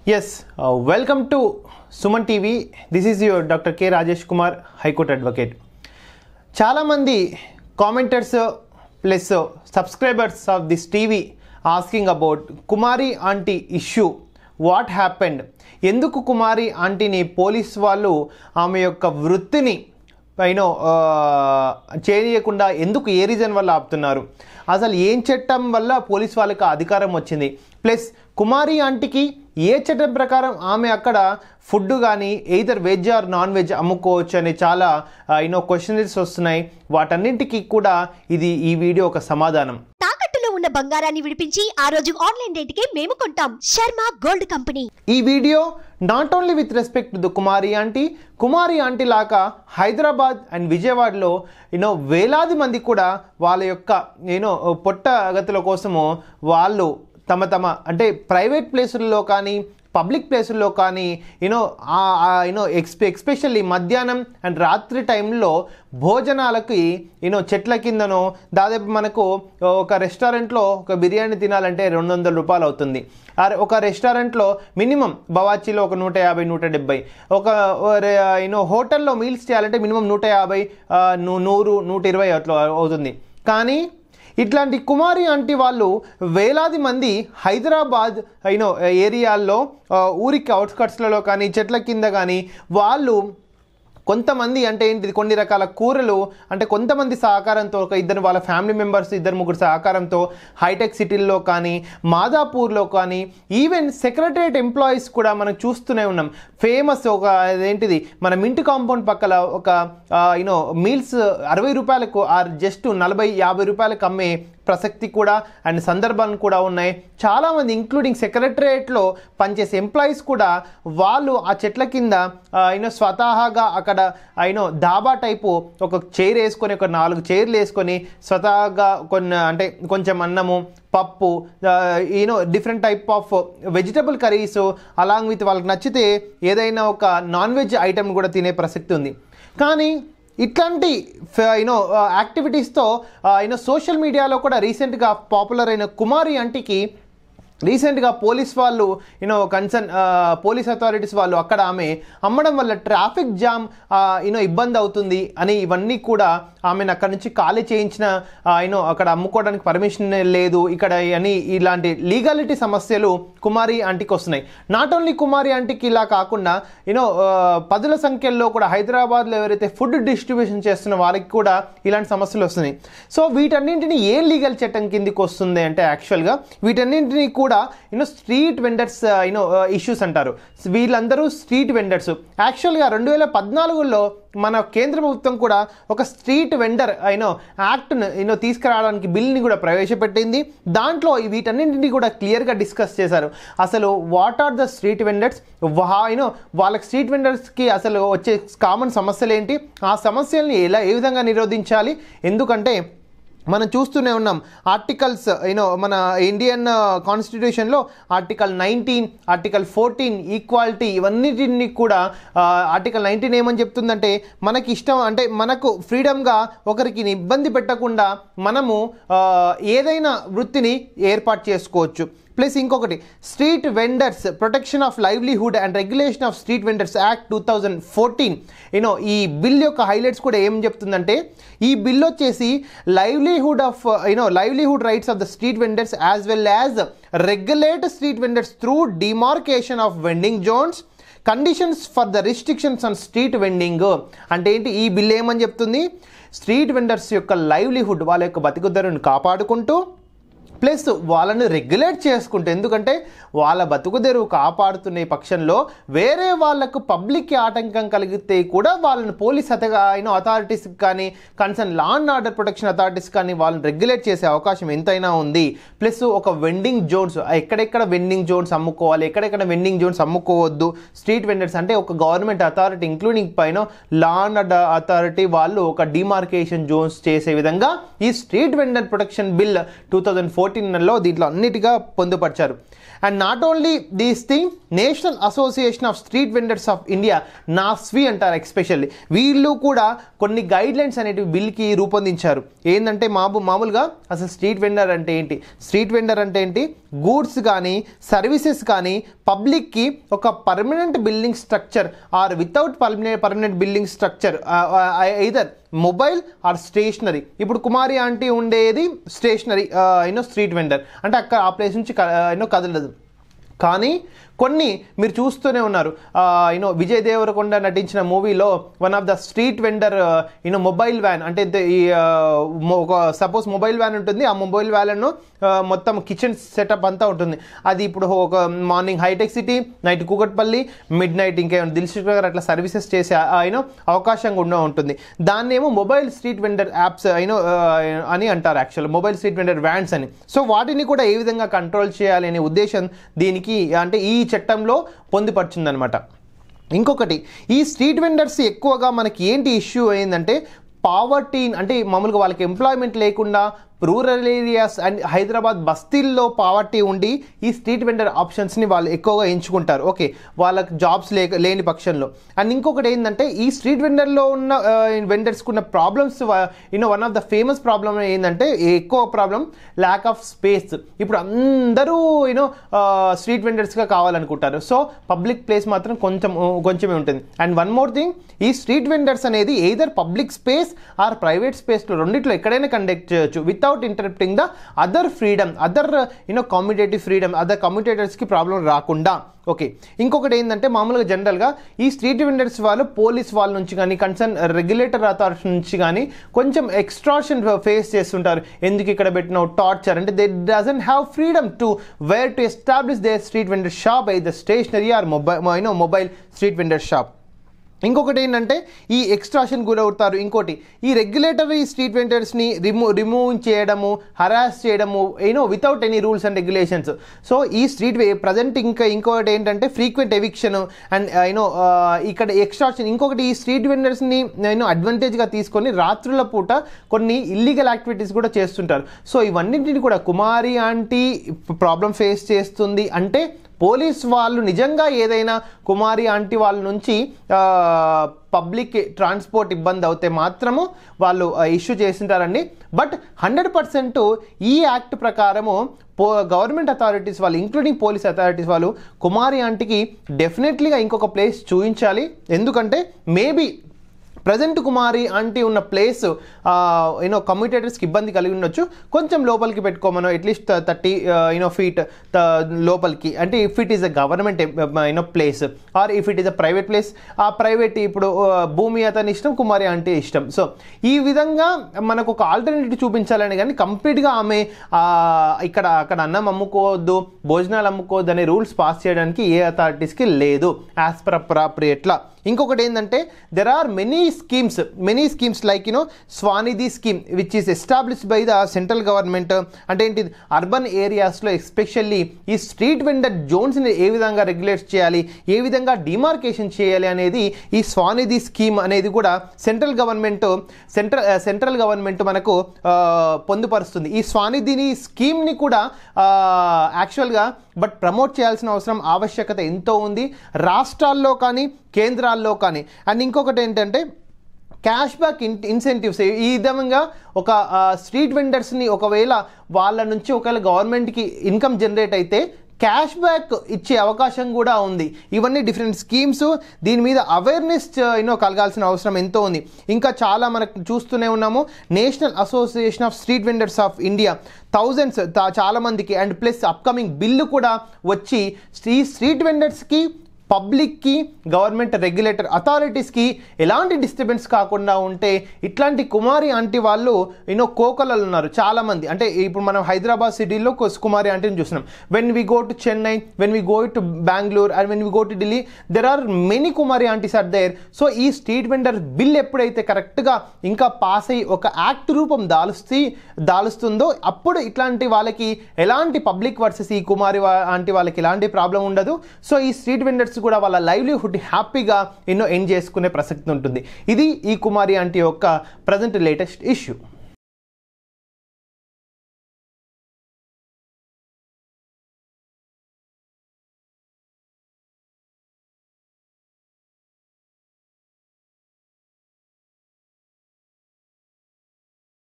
Yes, welcome to Suman TV. This is your Dr. K. Rajesh Kumar, High Court Advocate. Chala mandi commenters plus subscribers of this TV asking about Kumari auntie issue. What happened? ఎందుకు కుమారి ఆంటీని police వాళ్ళు ఆమె యొక్క వృత్తిని చేయకుండా ఎందుకు ఏ reason వల్ల ఆపుతున్నారు, అసలు ఏం చట్టం వల్ల పోలీస్ వాళ్ళకి అధికారం వచ్చింది, ప్లస్ కుమారి ఆంటీకి ఏ చట్టం ప్రకారం ఆమె అక్కడ ఫుడ్ కానీ either veg or non veg అమ్ముకోవచ్చు అనే చాలా క్వశ్చన్స్ వస్తున్నాయి. వాటన్నింటికి కూడా ఈ వీడియో ఒక సమాధానం. ఉన్న బంగారాన్ని విడిపించి ఆ రోజు ఆన్లైన్ రేటుకే మేము కొంటాం. Sharma gold company. ఈ video not only with respect to the Kumari aunty లాగా హైదరాబాద్ అండ్ విజయవాడలో వేలాది మంది కూడా వాళ్ళ యొక్క పొట్టగతుల కోసము వాళ్ళు తమ అంటే ప్రైవేట్ ప్లేసుల్లో కానీ పబ్లిక్ ప్లేసుల్లో కానీ ఎక్స్పెషల్లీ మధ్యాహ్నం అండ్ రాత్రి టైంలో భోజనాలకి చెట్ల కిందనో దాదాపు మనకు ఒక రెస్టారెంట్లో ఒక బిర్యానీ తినాలంటే 200 రూపాయలు అవుతుంది. ఒక రెస్టారెంట్లో మినిమం బవాచీలో ఒక 150 170, ఒక హోటల్లో మీల్స్ చేయాలంటే మినిమం 150 100 120 అట్లా అవుతుంది. కానీ ఇట్లాంటి కుమారి ఆంటీ వాళ్ళు వేలాది మంది హైదరాబాద్ ఏరియాల్లో ఊరికి అవుట్స్కట్స్లలో కానీ చెట్ల కింద కానీ వాళ్ళు కొంతమంది అంటే ఏంటిది కొన్ని రకాల కూరలు అంటే కొంతమంది సహకారంతో ఒక ఇద్దరు వాళ్ళ ఫ్యామిలీ మెంబర్స్ 2-3 సహకారంతో హైటెక్ సిటీల్లో కానీ మాదాపూర్లో కానీ ఈవెన్ సెక్రటరియట్ ఎంప్లాయీస్ కూడా మనం చూస్తూనే ఉన్నాం. ఫేమస్ ఒక ఏంటిది మన మింట్ కాంపౌండ్ పక్కల ఒక మీల్స్ 60 రూపాయలకు ఆర్ జస్ట్ 40-50 రూపాయలకు అమ్మే ప్రసక్తి కూడా అండ్ సందర్భాలు కూడా ఉన్నాయి. చాలామంది ఇంక్లూడింగ్ సెక్రటరియట్లో పనిచేసే ఎంప్లాయీస్ కూడా వాళ్ళు ఆ చెట్ల కింద స్వతహాగా అక్కడ డాబా టైపు ఒక చైర్ వేసుకొని ఒక 4 చైర్లు వేసుకొని స్వతహాగా అంటే కొంచెం అన్నము పప్పు different type of vegetable curries along with వాళ్ళకి నచ్చితే ఏదైనా ఒక నాన్ వెజ్ ఐటెం కూడా తినే ప్రసక్తి ఉంది. కానీ ఇట్లాంటి యాక్టివిటీస్తో సోషల్ మీడియాలో కూడా రీసెంట్గా పాపులర్ అయిన కుమారి ఆంటీకి రీసెంట్గా పోలీస్ వాళ్ళు కన్సర్న్ పోలీస్ అథారిటీస్ వాళ్ళు అక్కడ ఆమె అమ్మడం వల్ల ట్రాఫిక్ జామ్ ఇబ్బంది అవుతుంది అని ఇవన్నీ కూడా ఆమెను అక్కడ నుంచి ఖాళీ చేయించిన అక్కడ అమ్ముకోవడానికి పర్మిషన్ లేదు ఇక్కడ అని ఇలాంటి లీగాలిటీ సమస్యలు కుమారి ఆంటీకి వస్తున్నాయి. నాట్ ఓన్లీ కుమారి ఆంటీకి ఇలా కాకుండా పదుల సంఖ్యలో కూడా హైదరాబాద్లో ఎవరైతే ఫుడ్ డిస్ట్రిబ్యూషన్ చేస్తున్న వారికి కూడా ఇలాంటి సమస్యలు వస్తున్నాయి. సో వీటన్నింటినీ ఏ లీగల్ చట్టం కిందికి వస్తుంది అంటే యాక్చువల్గా వీటన్నింటినీ కూడా స్ట్రీట్ వెండర్స్ ఇష్యూస్ అంటారు. వీళ్ళందరూ స్ట్రీట్ వెండర్స్. యాక్చువల్గా 2014లో మన కేంద్ర ప్రభుత్వం కూడా ఒక స్ట్రీట్ వెండర్ యాక్ట్ను తీసుకురావడానికి బిల్ని కూడా ప్రవేశపెట్టింది. దాంట్లో వీటన్నింటినీ కూడా క్లియర్గా డిస్కస్ చేశారు. అసలు what are the street vendors, వాళ్ళకి స్ట్రీట్ వెండర్స్కి అసలు వచ్చే కామన్ సమస్యలు ఏంటి, ఆ సమస్యల్ని ఏ విధంగా నిరోధించాలి. ఎందుకంటే మనం చూస్తూనే ఉన్నాం ఆర్టికల్స్ మన ఇండియన్ కాన్స్టిట్యూషన్లో ఆర్టికల్ 19 ఆర్టికల్ 14 ఈక్వాలిటీ ఇవన్నిటిని కూడా ఆర్టికల్ 19 ఏమని చెప్తుందంటే మనకి ఇష్టం అంటే మనకు ఫ్రీడమ్గా ఒకరికి ఇబ్బంది పెట్టకుండా మనము ఏదైనా వృత్తిని ఏర్పాటు చేసుకోవచ్చు. ప్లస్ ఇంకొకటి street vendors protection of livelihood and regulation of street vendors act 2014 ఈ బిల్ యొక్క హైలైట్స్ కూడా ఏం చెప్తుందంటే ఈ బిల్ వచ్చేసి livelihood rights of the street vendors as well as regulate street vendors through demarcation of vending zones conditions for the restrictions on street vending. అంటే ఏంటి ఈ బిల్ ఏమని చెప్తుంది, స్ట్రీట్ వెండర్స్ యొక్క లైవ్లీహుడ్ వాళ్ళ యొక్క బతుకుదరుని కాపాడుకుంటూ ప్లస్ వాళ్ళని రెగ్యులేట్ చేసుకుంటే ఎందుకంటే వాళ్ళ బతుకుదెరువు కాపాడుతున్న పక్షంలో వేరే వాళ్లకు పబ్లిక్కి ఆటంకం కలిగితే కూడా వాళ్ళని పోలీస్ అథారిటీస్ కానీ concern law and order protection authorities కానీ వాళ్ళని రెగ్యులేట్ చేసే అవకాశం ఎంతైనా ఉంది. ప్లస్ ఒక వెండింగ్ జోన్స్ ఎక్కడెక్కడ వెండింగ్ జోన్స్ అమ్ముకోవాలి, ఎక్కడెక్కడ వెండింగ్ జోన్స్ అమ్ముకోవద్దు, స్ట్రీట్ వెండర్స్ అంటే ఒక గవర్నమెంట్ అథారిటీ ఇంక్లూడింగ్ పైన లా అండ్ ఆర్డర్ అథారిటీ వాళ్ళు ఒక డిమార్కేషన్ జోన్స్ చేసే విధంగా ఈ స్ట్రీట్ వెండర్ ప్రొటెక్షన్ బిల్ 2014 14లో దీంట్లో అన్నిటిగా పొందుపరిచారు. And not only these thing, national association of street vendors of India, NASVI అంటారు ఎక్స్పెషల్లీ, వీళ్ళు కూడా కొన్ని గైడ్ లైన్స్ అనేటివి బిల్కి రూపొందించారు. ఏంటంటే మామూలుగా అసలు స్ట్రీట్ వెండర్ అంటే ఏంటి, స్ట్రీట్ వెండర్ అంటే ఏంటి, గూడ్స్ కానీ సర్వీసెస్ కానీ పబ్లిక్కి ఒక permanent building structure or without permanent building structure, either mobile or stationary. ఇప్పుడు కుమారి ఆంటీ ఉండేది స్టేషనరీ స్ట్రీట్ వెండర్ అంటే అక్కడ ఆ ప్లేస్ నుంచి కదలదు. కానీ కొన్ని మీరు చూస్తూనే ఉన్నారు, విజయ్ దేవరకొండ నటించిన మూవీలో one of the street vendor mobile van, అంటే ఈ ఒక సపోజ్ మొబైల్ వ్యాన్ ఉంటుంది, ఆ మొబైల్ వ్యాన్ మొత్తం కిచెన్ సెటప్ అంతా ఉంటుంది. అది ఇప్పుడు ఒక మార్నింగ్ హైటెక్ City, night Kukatpally, midnight ఇంకేమైనా దిల్సుఖ్ నగర్ అట్లా సర్వీసెస్ చేసే అవకాశం కూడా ఉంటుంది. దాన్ని ఏమో మొబైల్ స్ట్రీట్ వెండర్ యాప్స్ అని అంటారు, actual mobile street vendor vans అని. సో వాటిని కూడా ఏ విధంగా కంట్రోల్ చేయాలి అనే ఉద్దేశం దీనికి అంటే ఈ చట్టంలో పొందుపరిచిందనమాట. ఇంకొకటి, ఈ స్ట్రీట్ వెండర్స్ ఎక్కువగా మనకి ఏంటి ఇష్యూ అయిందంటే పావర్టీ, అంటే మామూలుగా వాళ్ళకి ఎంప్లాయ్మెంట్ లేకుండా రూరల్ ఏరియాస్ అండ్ హైదరాబాద్ బస్తీల్లో పావర్టీ ఉండి ఈ స్ట్రీట్ వెండర్ ఆప్షన్స్ని వాళ్ళు ఎక్కువగా ఎంచుకుంటారు. ఓకే, వాళ్ళకి జాబ్స్ లేని పక్షంలో. అండ్ ఇంకొకటి ఏంటంటే ఈ స్ట్రీట్ వెండర్లో ఉన్న వెండర్స్కి ఉన్న problems, one of the famous problem ఏంటంటే ఎక్కువ ప్రాబ్లం ల్యాక్ ఆఫ్ స్పేస్. ఇప్పుడు అందరూ స్ట్రీట్ వెండర్స్గా కావాలనుకుంటారు, సో పబ్లిక్ ప్లేస్ మాత్రం కొంచెమే ఉంటుంది. అండ్ వన్ మోర్ థింగ్, ఈ స్ట్రీట్ వెండర్స్ అనేది either public space or private స్పేస్లో రెండిట్లో ఎక్కడైనా కండక్ట్ చేయొచ్చు without interrupting the other freedom, other commutative freedom, other కమ్యూటేటర్స్కి ప్రాబ్లం రాకుండా. ఓకే, ఇంకొకటి ఏంటంటే మామూలుగా జనరల్గా ఈ స్ట్రీట్ వెండర్స్ వాళ్ళు పోలీస్ వాళ్ళ నుంచి కానీ కన్సర్న్ రెగ్యులేటర్ అథారిటీ నుంచి కానీ కొంచెం ఎక్స్ట్రాషన్ ఫేస్ చేస్తుంటారు. ఎందుకు ఇక్కడ పెట్టిన టార్చర్ అంటే they doesn't have freedom to where to establish their street vendor shop, either stationary or mobile street vendor shop. ఇంకొకటి ఏంటంటే ఈ ఎక్స్ట్రాషన్ గురవుతారు. ఇంకోటి, ఈ రెగ్యులేటరీ స్ట్రీట్ వెండర్స్ని రిమూవ్ చేయడము, హరాస్ చేయడము without any rules and regulations. So ఈ స్ట్రీట్ ప్రజెంట్ ఇంకొకటి ఏంటంటే ఫ్రీక్వెంట్ ఎవిక్షన్ అండ్ ఇక్కడ ఎక్స్ట్రాషన్. ఇంకొకటి, ఈ స్ట్రీట్ వెండర్స్ని అడ్వాంటేజ్గా తీసుకొని రాత్రుల పూట కొన్ని ఇల్లీగల్ యాక్టివిటీస్ కూడా చేస్తుంటారు. సో ఇవన్నింటిని కూడా కుమారి ఆంటీ ప్రాబ్లం ఫేస్ చేస్తుంది. అంటే పోలీస్ వాళ్ళు నిజంగా ఏదైనా కుమారి ఆంటీ వాళ్ళ నుంచి పబ్లిక్ ట్రాన్స్పోర్ట్ ఇబ్బంది అవుతే మాత్రము వాళ్ళు ఇష్యూ చేసింటారండి. బట్ 100% ఈ యాక్ట్ ప్రకారము గవర్నమెంట్ అథారిటీస్ వాళ్ళు, ఇంక్లూడింగ్ పోలీస్ అథారిటీస్ వాళ్ళు కుమారి ఆంటీకి డెఫినెట్లీగా ఇంకొక ప్లేస్ చూపించాలి. ఎందుకంటే మేబీ ప్రజెంట్ కుమారి ఆంటీ ఉన్న ప్లేస్ కమ్యూటేటర్స్కి ఇబ్బంది కలిగి ఉండొచ్చు. కొంచెం లోపలికి పెట్టుకోమను, అట్లీస్ట్ 30 ఫీట్ లోపలికి. అంటే if it is a government place or if it is a private place, ఆ ప్రైవేట్ ఇప్పుడు భూమి అతని ఇష్టం, కుమారి ఆంటీ ఇష్టం. సో ఈ విధంగా మనకు ఒక ఆల్టర్నేటివ్ చూపించాలని, కానీ కంప్లీట్గా ఆమె అక్కడ అన్నం అమ్ముకోవద్దు, భోజనాలు అమ్ముకోవద్దు అనే రూల్స్ పాస్ చేయడానికి ఏ అథారిటీస్కి లేదు యాజ్ పర్ అప్రాప్రియేట్లా. ఇంకొకటి ఏంటంటే there are many schemes like SVANidhi scheme which is established by the central government. అంటే ఏంటి, అర్బన్ ఏరియాస్లో ఎస్పెషల్లీ ఈ స్ట్రీట్ వెండర్ జోన్స్ని ఏ విధంగా రెగ్యులేట్ చేయాలి, ఏ విధంగా డిమార్కేషన్ చేయాలి అనేది ఈ స్వానిధి స్కీమ్ అనేది కూడా సెంట్రల్ గవర్నమెంట్ మనకు పొందుపరుస్తుంది. ఈ స్వానిధిని స్కీమ్ని కూడా యాక్చువల్గా బట్ ప్రమోట్ చేయాల్సిన ఆవశ్యకత ఎంతో ఉంది రాష్ట్రాల్లో కానీ కేంద్రాల్లో కానీ. అండ్ ఇంకొకటి ఏంటంటే క్యాష్ బ్యాక్ ఇన్సెంటివ్స్. ఈ విధంగా ఒక స్ట్రీట్ వెండర్స్ని ఒకవేళ వాళ్ళ నుంచి ఒకవేళ గవర్నమెంట్కి ఇన్కమ్ జనరేట్ అయితే క్యాష్ బ్యాక్ ఇచ్చే అవకాశం కూడా ఉంది. ఇవన్నీ డిఫరెంట్ స్కీమ్స్. దీని మీద అవేర్నెస్ కలగాల్సిన అవసరం ఎంతో ఉంది. ఇంకా చాలా మనకు చూస్తూనే ఉన్నాము. National association of street vendors of India thousands చాలా మందికి, అండ్ ప్లస్ అప్కమింగ్ బిల్లు కూడా వచ్చి ఈ స్ట్రీట్ వెండర్స్కి, పబ్లిక్కి, గవర్నమెంట్ రెగ్యులేటర్ అథారిటీస్కి ఎలాంటి డిస్టర్బెన్స్ కాకుండా ఉంటే ఇట్లాంటి కుమారి ఆంటీ వాళ్ళు కోకలలు ఉన్నారు చాలామంది. అంటే ఇప్పుడు మనం హైదరాబాద్ సిటీలో కుమారి ఆంటీని చూస్తున్నాం. When we go to Chennai, when we go to Bengaluru and when we go to Delhi, there are many Kumari aunties are there. So ఈ స్ట్రీట్ వెండర్ బిల్ ఎప్పుడైతే కరెక్ట్గా ఇంకా పాస్ అయ్యి ఒక యాక్ట్ రూపం దాలుస్తుందో అప్పుడు ఇట్లాంటి వాళ్ళకి ఎలాంటి పబ్లిక్ వర్సెస్ ఈ కుమారి ఆంటీ వాళ్ళకి ఎలాంటి ప్రాబ్లం ఉండదు. సో ఈ స్ట్రీట్ వెండర్స్ కూడా వాళ్ళ లైవ్లీహుడ్ హ్యాపీగా ఎండ్ చేసుకునే ప్రసక్తి ఉంటుంది. ఇది ఈ కుమారి ఆంటీ యొక్క ప్రజెంట్ లేటెస్ట్ ఇష్యూ.